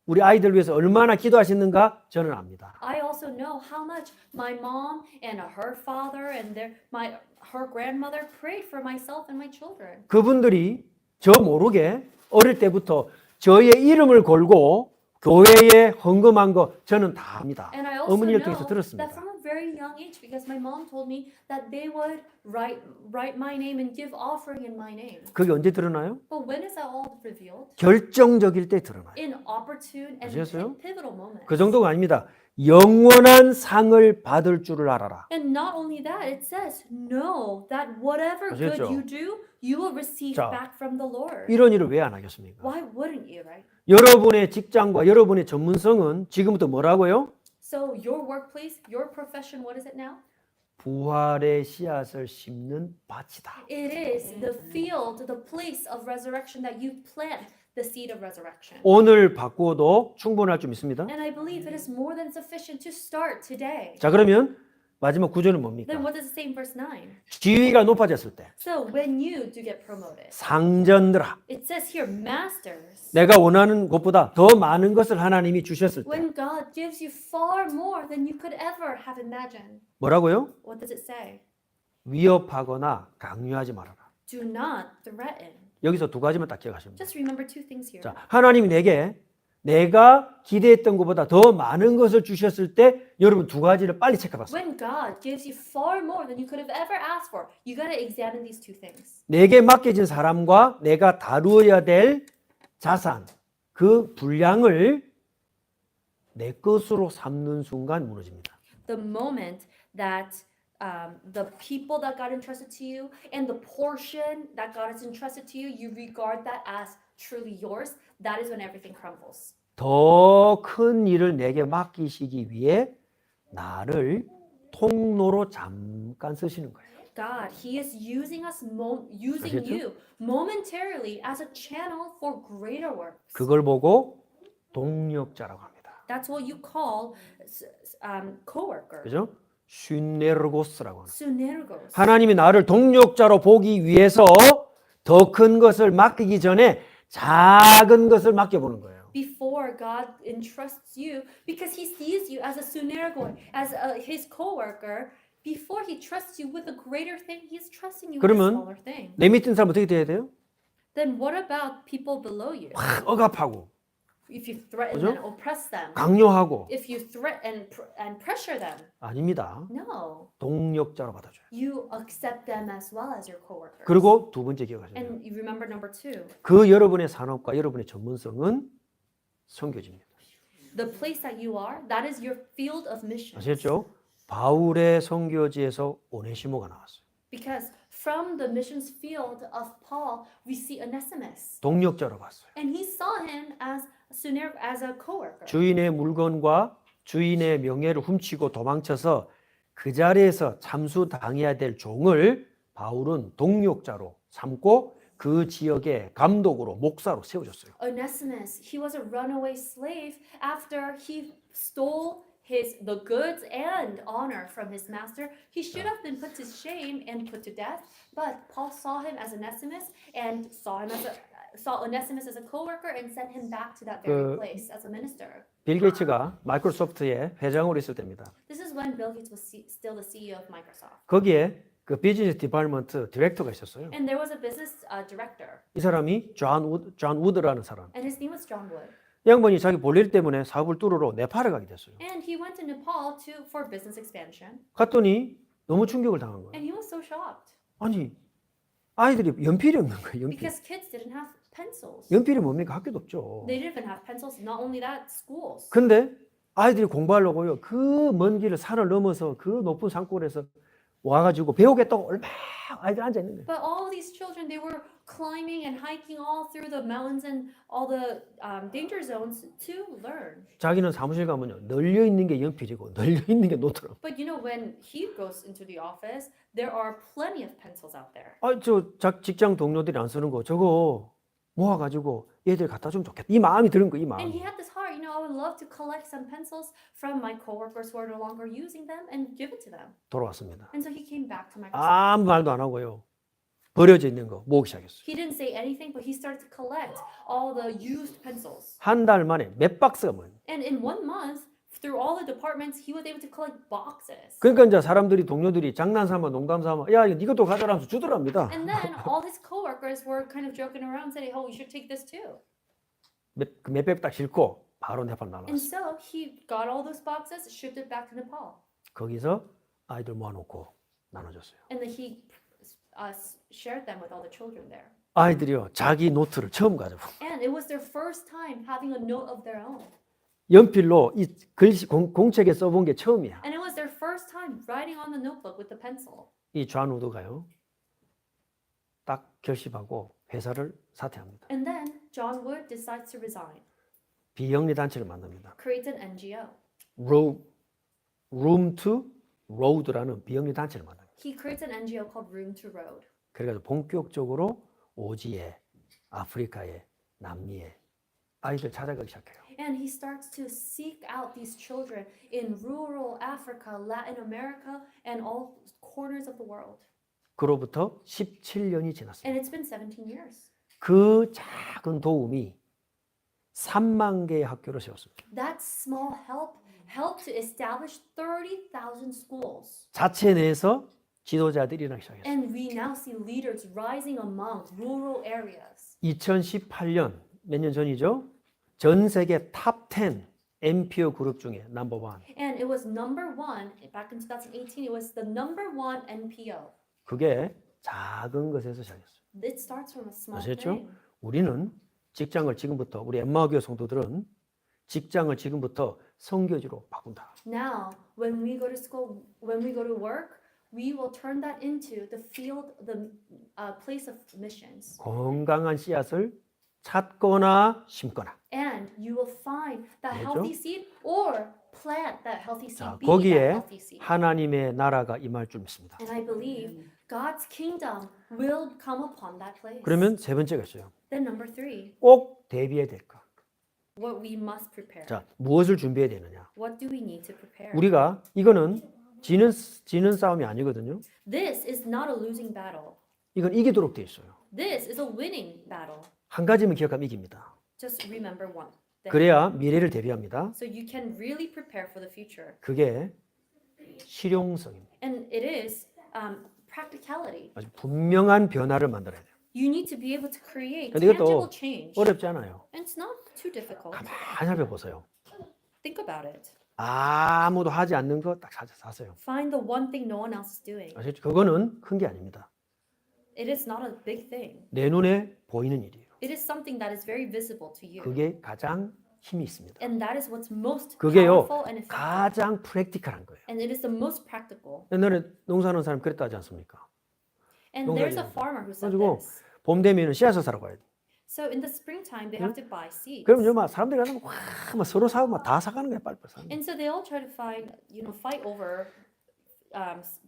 A: 우리 아이들 위해서 얼마나 기도하시는가 저는 압니다.
B: I also know how much my mom and her father and her grandmother prayed for myself and my children.
A: 그분들이 저 모르게 어릴 때부터 저의 이름을 걸고 교회에 헌금한 거 저는 다 압니다.
B: And I also
A: 어머니를
B: know
A: 통해서 들었습니다.
B: that from a very young age, because my mom told me that they would write my name and give offering in my name.
A: 그게 언제 드러나요?
B: But when is that all revealed?
A: 결정적일 때 드러나요.
B: In opportune and
A: 아시겠어요?
B: pivotal moments.
A: 그 정도가 아닙니다. 영원한 상을 받을 줄을 알아라.
B: And not only that, it says, know that whatever good
A: 아시겠죠?
B: you do, you will receive
A: 자,
B: back from the Lord.
A: 이런 일을 왜 안 하겠습니까?
B: Why wouldn't you, right?
A: 여러분의 직장과 여러분의 전문성은 지금부터 뭐라고요?
B: So your workplace, your profession, what is it now?
A: 부활의 씨앗을 심는 밭이다.
B: It is the field, the place of resurrection that you plant the seed of resurrection.
A: 오늘 바꾸어도 충분할 줄 믿습니다.
B: And I believe it is more than sufficient to start today.
A: 자, 그러면 마지막 구절은
B: Then
A: 뭡니까?
B: what does it say in verse 9?
A: 지위가 높아졌을 때
B: So when you do get promoted,
A: 상전들아,
B: it says here, masters.
A: 내가 원하는 것보다 더 많은 것을 하나님이 주셨을 때
B: When God gives you far more than you could ever have imagined,
A: 뭐라고요?
B: what does it say?
A: 위협하거나 강요하지 말아라.
B: Do not threaten.
A: 여기서 두 가지만 딱 기억하시면 돼요.
B: Just remember two things here.
A: 자, 하나님이 내가 기대했던 것보다 더 많은 것을 주셨을 때 여러분 두 가지를 빨리 체크해봤어요.
B: When God gives you far more than you could have ever asked for, you got to examine these two things.
A: 내게 맡겨진 사람과 내가 다루어야 될 자산, 그 분량을 내 것으로 삼는 순간 무너집니다.
B: The moment that the people that God entrusted to you and the portion that God has entrusted to you, you regard that as truly yours, that is when everything crumbles.
A: 더 큰 일을 내게 맡기시기 위해 나를 통로로 잠깐 쓰시는 거예요.
B: God, He is using us, using
A: 아시겠죠?
B: you momentarily as a channel for greater works.
A: 그걸 보고 동력자라고 합니다.
B: That's what you call co-worker.
A: 그죠? 슈네르고스라고 합니다.
B: Synergos.
A: 하나님이 나를 동력자로 보기 위해서 더 큰 것을 맡기기 전에 작은 것을 맡겨보는 거예요.
B: Before God entrusts you, because He sees you as a synergo, as His co-worker, before He trusts you with a greater thing, He is trusting you with a
A: 그러면
B: smaller thing.
A: 내 밑에 있는 사람 어떻게 돼야 돼요?
B: Then what about people below you?
A: 확 억압하고
B: If you threaten
A: 그죠?
B: and oppress them,
A: 강요하고
B: if you threaten and pressure them,
A: 아닙니다.
B: no,
A: 동력자로 받아줘요.
B: you accept them as well as your co-workers.
A: 그리고 두 번째 기억하셔야 돼요.
B: And you remember number two,
A: 그 여러분의 산업과 여러분의 전문성은 선교지입니다.
B: the place that you are, that is your field of mission.
A: 아시겠죠? 바울의 선교지에서 오네시모가 나왔어요.
B: Because from the missions field of Paul, we see Onesimus.
A: 동력자로 봤어요.
B: And he saw him as a co-worker.
A: 주인의 물건과 주인의 명예를 훔치고 도망쳐서 그 자리에서 참수당해야 될 종을 바울은 동력자로 삼고 그 지역의 감독으로 목사로 세워줬어요.
B: Onesimus, he was a runaway slave after he stole the goods and honor from his master. He should have been put to shame and put to death, but Paul saw him as Onesimus and saw Onesimus as a co-worker and sent him back to that very place as a minister.
A: 빌 게이츠가 마이크로소프트의 회장으로 있을 때입니다.
B: This is when Bill Gates was still the CEO of Microsoft.
A: 거기에 그 비즈니스 디파트먼트 디렉터가 있었어요.
B: And there was a business director,
A: 이 사람이 존 우드라는 사람.
B: and his name was John Wood.
A: 이 양반이 자기 볼일 때문에 사업을 뚫으러 네팔에 가게 됐어요.
B: And he went to Nepal for business expansion,
A: 갔더니 너무 충격을 당한 거예요.
B: and he was so shocked
A: 아니 아이들이 연필이 없는 거예요. 연필.
B: because kids didn't have pencils.
A: 연필이 뭡니까? 학교도 없죠.
B: They didn't even have pencils. Not only that, schools.
A: 근데 아이들이 공부하려고요. 그 먼 길을 산을 넘어서 그 높은 산골에서 와가지고 배우겠다고 얼마나 아이들 앉아 있는 거예요.
B: But all these children, they were climbing and hiking all through the mountains and all the danger zones to learn.
A: 자기는 사무실 가면요. 널려 있는 게 연필이고 널려 있는 게 노트라고.
B: But you know, when he goes into the office, there are plenty of pencils out there.
A: 직장 동료들이 안 쓰는 거 저거 모아가지고 얘들 갖다 주면 좋겠다. 이 마음이 드는 거, 이 마음.
B: And he had this heart, I would love to collect some pencils from my coworkers who are no longer using them and give it to them.
A: 돌아왔습니다.
B: And so he came back to Microsoft.
A: 아무 말도 안 하고요. 버려져 있는 거 모으기 시작했어요.
B: He didn't say anything, but he started to collect all the used pencils.
A: 한 달 만에 몇 박스가 모여요.
B: And in 1 month, through all the departments, he was able to collect boxes.
A: 그러니까 이제 사람들이 동료들이 장난삼아 농담삼아 야 이것도 가져라면서 주더랍니다.
B: And then all his coworkers were kind of joking around, saying, "Oh, you should take this too."
A: 몇백 딱 싣고 바로 네팔
B: And
A: 날라왔어요.
B: so he got all those boxes, shipped it back to Nepal,
A: 거기서 아이들 모아놓고 나눠줬어요.
B: and then he shared them with all the children there.
A: 아이들이요 자기 노트를 처음 가져고
B: And it was their first time having a note of their own.
A: 연필로 이 글씨 공책에 써본 게 처음이야.
B: And it was their first time writing on the notebook with the pencil.
A: 이 존 우드가요 딱 결심하고 회사를 사퇴합니다.
B: And then John Wood decides to resign,
A: 비영리 단체를 만듭니다.
B: creates an NGO,
A: Room to Road라는 비영리 단체를 만듭니다.
B: He creates an NGO called Room to Road.
A: 그래가지고 본격적으로 오지에, 아프리카에, 남미에 아이들 찾아가기 시작해요.
B: And he starts to seek out these children in rural Africa, Latin America, and all corners of the world.
A: 그로부터 17년이 지났습니다.
B: And it's been 17 years.
A: 그 작은 도움이 3만 개의 학교를 세웠습니다.
B: That small help helped to establish 30,000 schools.
A: 자체 내에서 지도자들이 일어나기 시작했어요.
B: And we now see leaders rising among rural areas.
A: 2018년 몇 년 전이죠? 전 세계 탑10 NPO 그룹 중에 넘버 원.
B: And it was number one, back in 2018, it was the number one NPO.
A: 그게 작은 것에서 시작했어요.
B: It starts from a small
A: 아셨죠?
B: thing.
A: 우리는 직장을 지금부터 우리 엠마오교회 성도들은 직장을 지금부터 선교지로 바꾼다.
B: Now, when we go to school, when we go to work, we will turn that into the field, the place of missions.
A: 건강한 씨앗을 찾거나 심거나.
B: And you will find that
A: 그렇죠?
B: healthy seed or plant that healthy seed,
A: 자,
B: be that
A: 거기에
B: healthy seed.
A: 하나님의 나라가 임할 줄 믿습니다.
B: And I believe God's kingdom will come upon that place.
A: 그러면 세 번째가 있어요.
B: Then number three,
A: 꼭 대비해야 될 것.
B: what we must prepare.
A: 자, 무엇을 준비해야 되느냐?
B: What do we need to prepare?
A: 우리가 이거는 지는 싸움이 아니거든요.
B: This is not a losing battle.
A: 이건 이기도록 돼 있어요.
B: This is a winning battle.
A: 한 가지만 기억하면 이깁니다.
B: Just remember one thing.
A: 그래야 미래를 대비합니다.
B: So you can really prepare for the future.
A: 그게 실용성입니다.
B: And it is practicality.
A: 아주 분명한 변화를 만들어야 돼요.
B: You need to be able to create
A: 근데 이것도
B: tangible change.
A: 어렵지 않아요.
B: And it's not too difficult.
A: 가만히 살펴보세요.
B: Think about it.
A: 아무도 하지 않는 거 딱 사세요.
B: Find the one thing no one else is doing.
A: 아시죠? 그거는 큰 게 아닙니다.
B: It is not a big thing.
A: 내 눈에 보이는 일이에요.
B: It is something that is very visible to you.
A: 그게 가장 힘이 있습니다.
B: And that is what's most
A: 그게요,
B: powerful and effective.
A: 가장 프랙티컬한 거예요.
B: And it is the most practical.
A: 옛날에 농사하는 사람 그랬다 하지 않습니까?
B: And there's a farmer who said
A: 가지고
B: this.
A: 봄 되면 씨앗을 사러 가야 돼.
B: So in the springtime, they have to buy seeds.
A: 그러면 막 사람들이 가서 막 서로 사고 막 다 사가는 거야, 빨리빨리 사는 거야.
B: And so they all try to fight over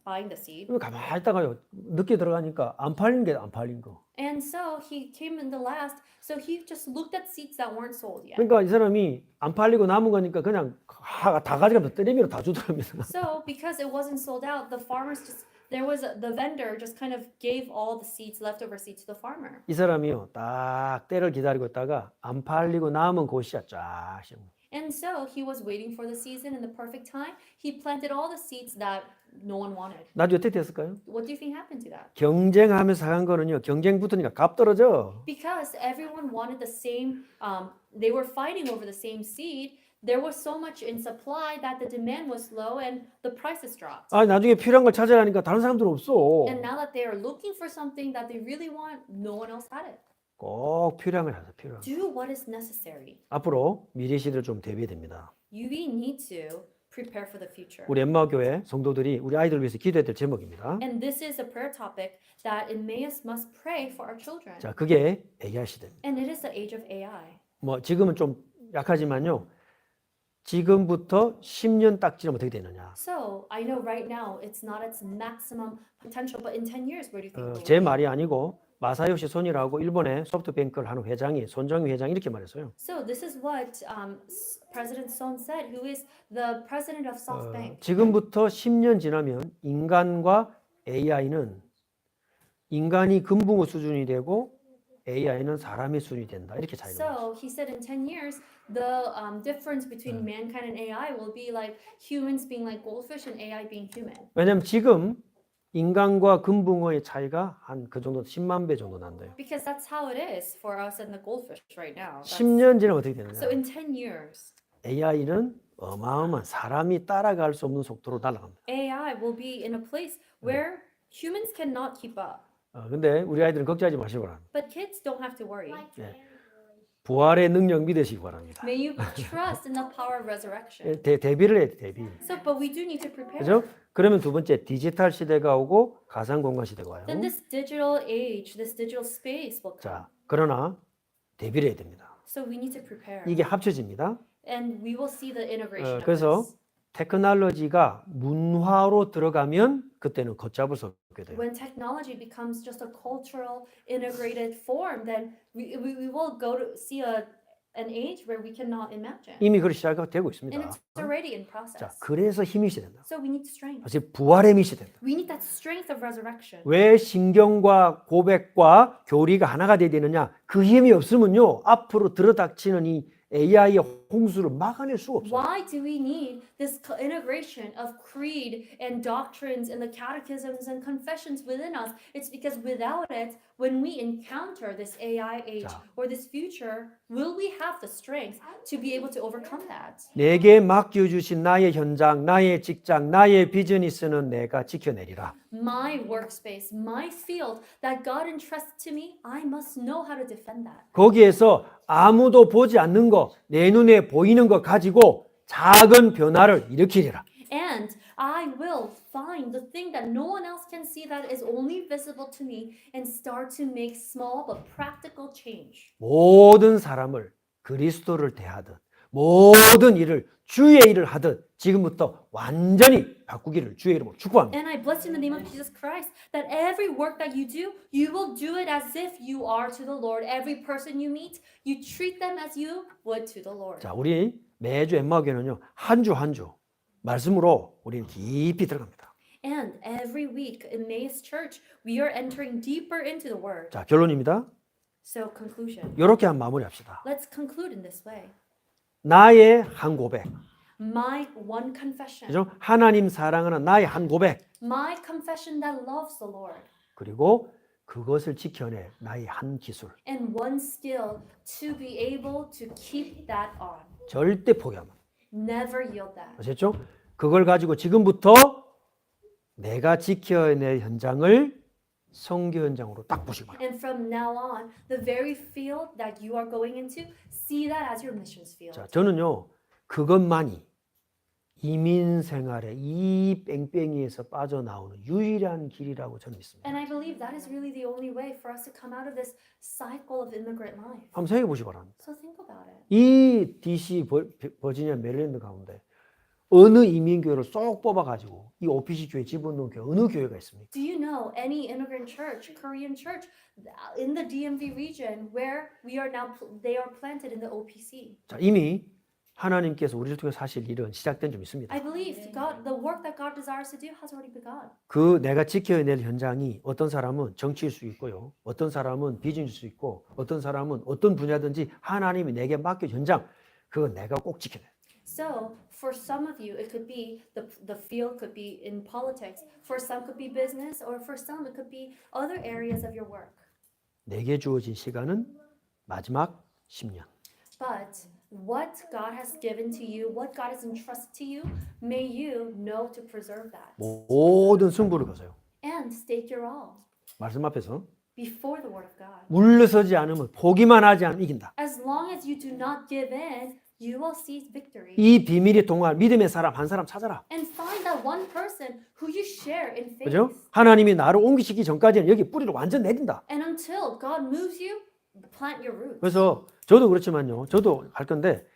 B: buying the seed.
A: 그럼 가만히 있다가요, 늦게 들어가니까 안 팔린 게 안 팔린 거.
B: And so he came in the last, so he just looked at seeds that weren't sold yet.
A: 그러니까 이 사람이 안 팔리고 남은 거니까 그냥 다 가져가면서 때리미로 다 주더랍니다.
B: So because it wasn't sold out, the farmers the vendor just kind of gave all the seeds, leftover seeds to the farmer.
A: 이 사람이요, 딱 때를 기다리고 있다가 안 팔리고 남은 곳이야 쫙 심어.
B: And so he was waiting for the season in the perfect time. He planted all the seeds that no one wanted.
A: 나중에 어떻게 됐을까요?
B: What do you think happened to that?
A: 경쟁하면서 사간 거는요, 경쟁 붙으니까 값 떨어져.
B: Because everyone wanted the same, they were fighting over the same seed. There was so much in supply that the demand was low and the prices dropped.
A: 아, 나중에 필요한 걸 찾아가니까 다른 사람들은 없어.
B: And now that they are looking for something that they really want, no one else had it.
A: 꼭 필요한 걸 하세요, 필요한 거.
B: Do what is necessary.
A: 앞으로 미래 시대를 좀 대비해야 됩니다.
B: You need to prepare for the future.
A: 우리 엠마오교회 성도들이 우리 아이들 위해서 기도해야 될 제목입니다.
B: And this is a prayer topic that Emmaus must pray for our children.
A: 자, 그게 AI 시대입니다.
B: And it is the age of AI.
A: 뭐 지금은 좀 약하지만요. 지금부터 10년 딱 지나면 어떻게 되느냐.
B: So I know right now it's not its maximum potential, but in 10 years, where do you think it will
A: 제
B: be?
A: 말이 아니고 마사요시 손이라고 일본의 소프트뱅크를 하는 회장이 손정희 회장이 이렇게 말했어요.
B: So this is what President Son said, who is the president of SoftBank.
A: 지금부터 10년 지나면 인간과 AI는 인간이 금붕어 수준이 되고 AI는 사람의 수준이 된다. 이렇게 차이가 나요.
B: So he said in 10 years, the difference between mankind and AI will be like humans being like goldfish and AI being human.
A: 왜냐하면 지금 인간과 금붕어의 차이가 한 그 정도 10만 배 정도 난대요.
B: Because that's how it is for us and the goldfish right now.
A: 10년 지나면 어떻게 되느냐.
B: So in 10 years,
A: AI는 어마어마한 사람이 따라갈 수 없는 속도로 날아갑니다.
B: AI will be in a place where humans cannot keep up.
A: 근데 우리 아이들은 걱정하지 마시고
B: But kids don't have to worry.
A: 부활의 능력 믿으시기 바랍니다.
B: May you trust in the power of resurrection.
A: 대비를 해야 돼, 대비.
B: So, but we do need to prepare.
A: 그죠? 그러면 두 번째 디지털 시대가 오고 가상 공간 시대가 와요.
B: Then this digital age, this digital space will come.
A: 자, 그러나 대비를 해야 됩니다.
B: So we need to prepare.
A: 이게 합쳐집니다.
B: And we will see the integration of
A: 그래서
B: this.
A: 테크놀로지가 문화로 들어가면 그때는 걷잡을 수 없게 돼요.
B: When technology becomes just a cultural integrated form, then we will go to see an age where we cannot imagine.
A: 이미 그렇게 시작되고
B: And
A: 있습니다.
B: it's already in
A: 자,
B: process.
A: 그래서 힘이 있어야 된다.
B: So we need strength.
A: 사실 부활의 힘이 있어야 된다.
B: We need that strength of resurrection.
A: 왜 신경과 고백과 교리가 하나가 돼야 되느냐? 그 힘이 없으면요, 앞으로 들어닥치는 이 AI의 홍수를 막아낼 수가 없어요.
B: Why do we need this integration of creed and doctrines and the catechisms and confessions within us? It's because without it, when we encounter this AI age
A: 자.
B: or this future, will we have the strength to be able to overcome that?
A: 내게 맡겨주신 나의 현장, 나의 직장, 나의 비즈니스는 내가 지켜내리라.
B: My workspace, my field that God entrusts to me, I must know how to defend that.
A: 거기에서 아무도 보지 않는 거, 내 눈에 보이는 거 가지고 작은 변화를 일으키리라.
B: And I will find the thing that no one else can see that is only visible to me and start to make small but practical change.
A: 모든 사람을 그리스도를 대하듯 모든 일을 주의 일을 하듯 지금부터 완전히 바꾸기를 주의 이름으로 축복합니다.
B: And I bless you in the name of Jesus Christ that every work that you do, you will do it as if you are to the Lord. Every person you meet, you treat them as you would to the Lord.
A: 자, 우리 매주 엠마오교회는요, 한 주 한 주 말씀으로 우리는 깊이 들어갑니다.
B: And every week in Emmaus Church, we are entering deeper into the Word.
A: 자, 결론입니다.
B: So conclusion.
A: 이렇게 한 마무리합시다.
B: Let's conclude in this way.
A: 나의 한 고백,
B: My one confession.
A: 그죠? 하나님 사랑하는 나의 한 고백,
B: My confession that loves the Lord.
A: 그리고 그것을 지켜낼 나의 한 기술.
B: And one skill to be able to keep that on.
A: 절대 포기하면.
B: Never yield that.
A: 아셨죠? 그걸 가지고 지금부터 내가 지켜낼 현장을 선교 현장으로 딱 보시기 바랍니다.
B: And from now on, the very field that you are going into, see that as your missions field.
A: 자, 저는요, 그것만이 이민 생활의 이 뺑뺑이에서 빠져나오는 유일한 길이라고 저는 믿습니다.
B: And I believe that is really the only way for us to come out of this cycle of immigrant life.
A: 한번 생각해 보시기 바랍니다.
B: So think about it.
A: 이 DC 버지니아 메릴랜드 가운데 어느 이민교회를 쏙 뽑아가지고 이 OPC 교회 집어넣은 교회 어느 교회가 있습니까?
B: Do you know any immigrant church, Korean church, in the DMV region where we are now, they are planted in the OPC?
A: 자, 이미 하나님께서 우리를 통해 사실 일은 시작된 좀 있습니다.
B: I believe God, the work that God desires to do has already begun.
A: 그 내가 지켜낼 현장이 어떤 사람은 정치일 수 있고요. 어떤 사람은 비즈니스일 수 있고 어떤 사람은 어떤 분야든지 하나님이 내게 맡겨 현장 그거 내가 꼭 지켜내.
B: So for some of you, it could be the field could be in politics. For some, could be business, or for some, it could be other areas of your work.
A: 내게 주어진 시간은 마지막 10년.
B: But what God has given to you, what God has entrusted to you, may you know to preserve that
A: 모든 승부를 거세요.
B: and stake your all
A: 말씀 앞에서
B: before the Word of God.
A: 물러서지 않으면 포기만 하지 않으면 이긴다.
B: As long as you do not give in, you will seize victory.
A: 이 비밀이 동안 믿음의 사람 한 사람 찾아라.
B: And find that one person who you share in faith.
A: 그죠? 하나님이 나를 옮기시기 전까지는 여기 뿌리를 완전 내린다.
B: And until God moves you, plant your roots.
A: 그래서 저도 그렇지만요. 저도 할 건데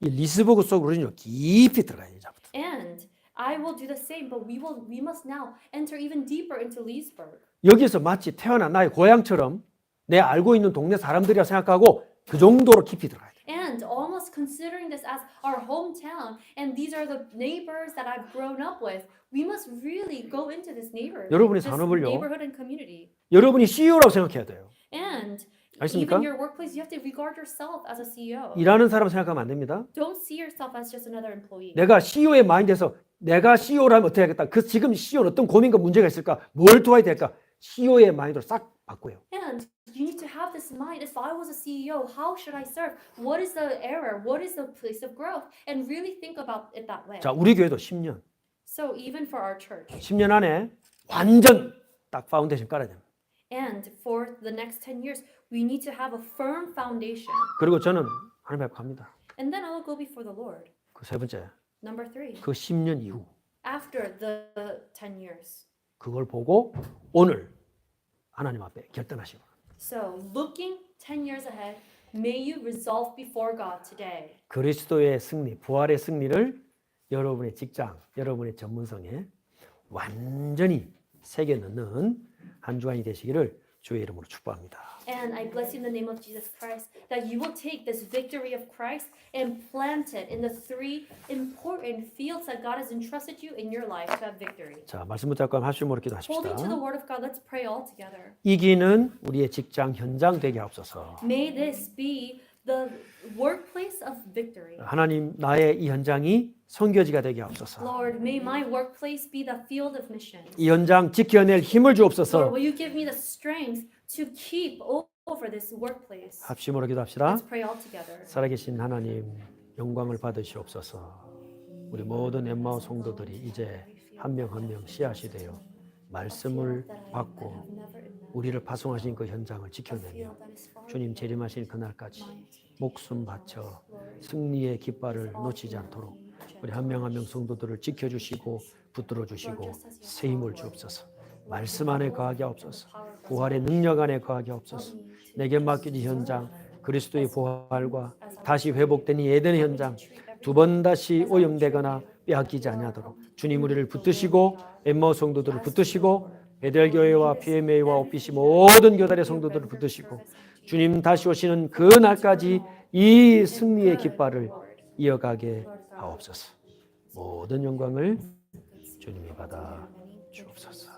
A: 이 리스버그 속으로는요 깊이 들어가야 돼요. 이제부터.
B: And I will do the same, but we must now enter even deeper into Leesburg.
A: 여기서 마치 태어난 나의 고향처럼 내 알고 있는 동네 사람들이라 생각하고 그 정도로 깊이 들어가야 돼.
B: And almost considering this as our hometown, and these are the neighbors that I've grown up with, we must really go into this
A: 여러분의
B: this
A: 산업을요.
B: neighborhood and community.
A: 여러분이 CEO라고 생각해야 돼요.
B: And
A: 아십니까?
B: even your workplace, you have to regard yourself as a CEO.
A: 일하는 사람 생각하면 안 됩니다.
B: Don't see yourself as just another employee.
A: 내가 CEO의 마인드에서 내가 CEO라면 어떻게 하겠다. 그 지금 CEO는 어떤 고민과 문제가 있을까? 뭘 도와야 될까? CEO의 마인드로 싹 바꿔요.
B: And you need to have this mind. If I was a CEO, how should I serve? What is the error? What is the place of growth? And really think about it that way.
A: 자, 우리 교회도 10년.
B: So even for our church,
A: 10년 안에 완전 딱 파운데이션 깔아야 됩니다.
B: and for the next 10 years, we need to have a firm foundation.
A: 그리고 저는 하나님 앞에 갑니다.
B: And then I will go before the Lord.
A: 그 세 번째,
B: Number 3,
A: 그 10년 이후
B: after the 10 years.
A: 그걸 보고 오늘 하나님 앞에 결단하시고
B: So looking 10 years ahead, may you resolve before God today.
A: 그리스도의 승리, 부활의 승리를 여러분의 직장, 여러분의 전문성에 완전히 새겨 넣는 한 주간이 되시기를 주의 이름으로 축복합니다.
B: And I bless you in the name of Jesus Christ that you will take this victory of Christ and plant it in the three important fields that God has entrusted you in your life to have victory.
A: 자, 말씀 붙잡고 하시므로 기도하십시다.
B: Holding to the word of God, let's pray all together.
A: 이기는 우리의 직장 현장 되게 하옵소서.
B: May this be the workplace of victory.
A: 하나님, 나의 이 현장이 선교지가 되게 하옵소서.
B: Lord, may my workplace be the field of missions.
A: 이 현장 지켜낼 힘을
B: Lord,
A: 주옵소서.
B: will you give me the strength to keep over this workplace?
A: 합심으로 기도합시다.
B: Let's pray all together.
A: 살아계신 하나님, 영광을 받으시옵소서. 우리 모든 엠마오 성도들이 이제 한 명 한 명 씨앗이 되어 말씀을 받고 우리를 파송하신 그 현장을 지켜내며 주님 재림하신 그날까지 목숨 바쳐 승리의 깃발을 놓치지 않도록 우리 한 명 한 명 성도들을 지켜주시고 붙들어 주시고 새 힘을 주옵소서. 말씀 안에 거하게 하옵소서. 부활의 능력 안에 거하게 하옵소서. 내게 맡긴 이 현장, 그리스도의 부활과 다시 회복된 이 에덴의 현장, 두 번 다시 오염되거나 빼앗기지 아니하도록 주님 우리를 붙드시고 엠마오 성도들을 붙드시고 베델교회와 PMA와 오피시 모든 교단의 성도들을 붙드시고 주님 다시 오시는 그 날까지 이 승리의 깃발을 이어가게 하옵소서. 모든 영광을 주님이 받아 주옵소서.